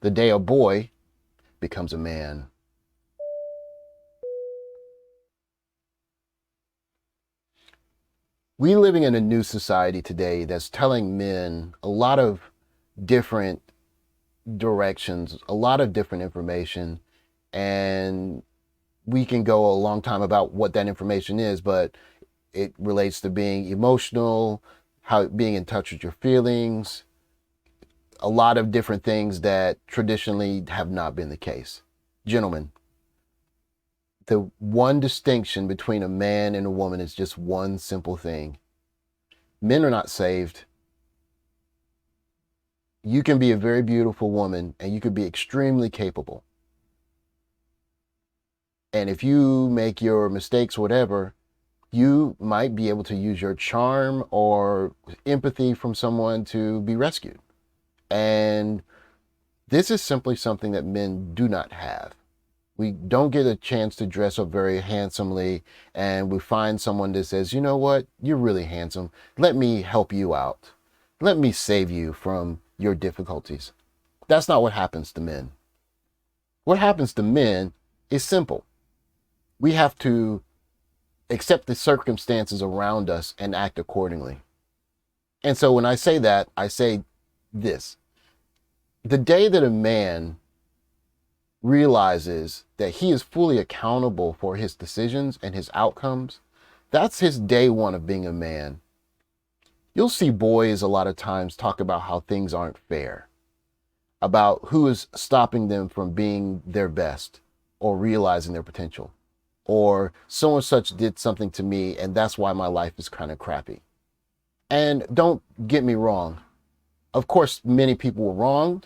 the day a boy becomes a man. We living in a new society today that's telling men a lot of different directions, a lot of different information, and we can go a long time about what that information is, but it relates to being emotional, how being in touch with your feelings, a lot of different things that traditionally have not been the case. Gentlemen, the one distinction between a man and a woman is just one simple thing. Men are not saved. You can be a very beautiful woman and you could be extremely capable. And if you make your mistakes, whatever, you might be able to use your charm or empathy from someone to be rescued. And this is simply something that men do not have. We don't get a chance to dress up very handsomely, and we find someone that says, you know what, you're really handsome. Let me help you out. Let me save you from your difficulties. That's not what happens to men. What happens to men is simple. We have to accept the circumstances around us and act accordingly. And so when I say that, I say this. The day that a man realizes that he is fully accountable for his decisions and his outcomes, that's his day one of being a man. You'll see boys a lot of times talk about how things aren't fair, about who is stopping them from being their best or realizing their potential, or so and such did something to me and that's why my life is kind of crappy. And don't get me wrong. Of course, many people were wronged,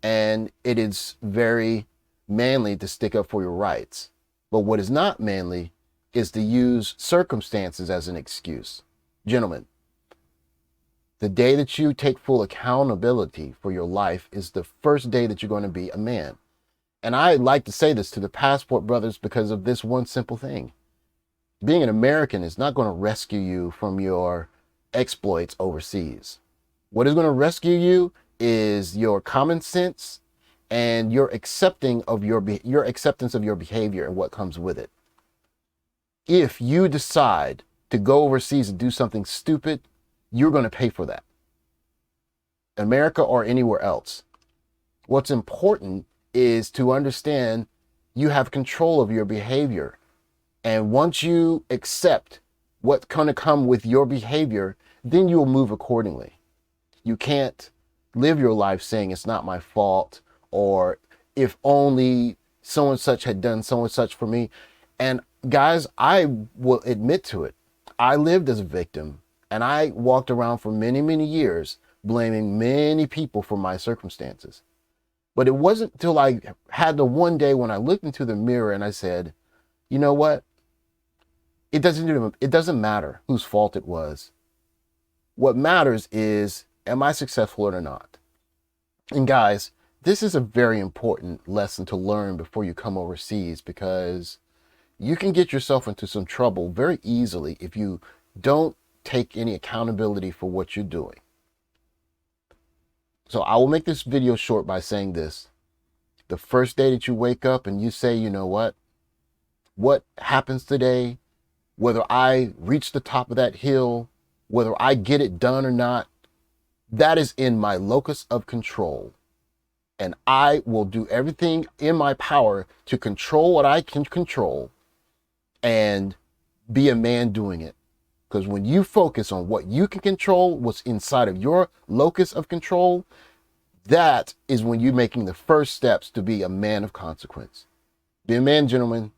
and it is very manly to stick up for your rights. But what is not manly is to use circumstances as an excuse. Gentlemen, the day that you take full accountability for your life is the first day that you're going to be a man. And I like to say this to the Passport brothers because of this one simple thing. Being an American is not going to rescue you from your exploits overseas. What is going to rescue you is your common sense and your acceptance of your behavior and what comes with it. If you decide to go overseas and do something stupid, you're going to pay for that. America or anywhere else. What's important is to understand you have control of your behavior. And once you accept what's going to come with your behavior, then you'll move accordingly. You can't live your life saying it's not my fault, or if only so and such had done so and such for me. And guys, I will admit to it. I lived as a victim, and I walked around for many, many years blaming many people for my circumstances. But it wasn't until I had the one day when I looked into the mirror and I said, you know what? It doesn't matter whose fault it was. What matters is, am I successful or not? And guys, this is a very important lesson to learn before you come overseas, because you can get yourself into some trouble very easily if you don't take any accountability for what you're doing. So I will make this video short by saying this. The first day that you wake up and you say, you know what happens today, whether I reach the top of that hill, whether I get it done or not, that is in my locus of control. And I will do everything in my power to control what I can control and be a man doing it. Because when you focus on what you can control, what's inside of your locus of control, that is when you're making the first steps to be a man of consequence. Be a man, gentlemen.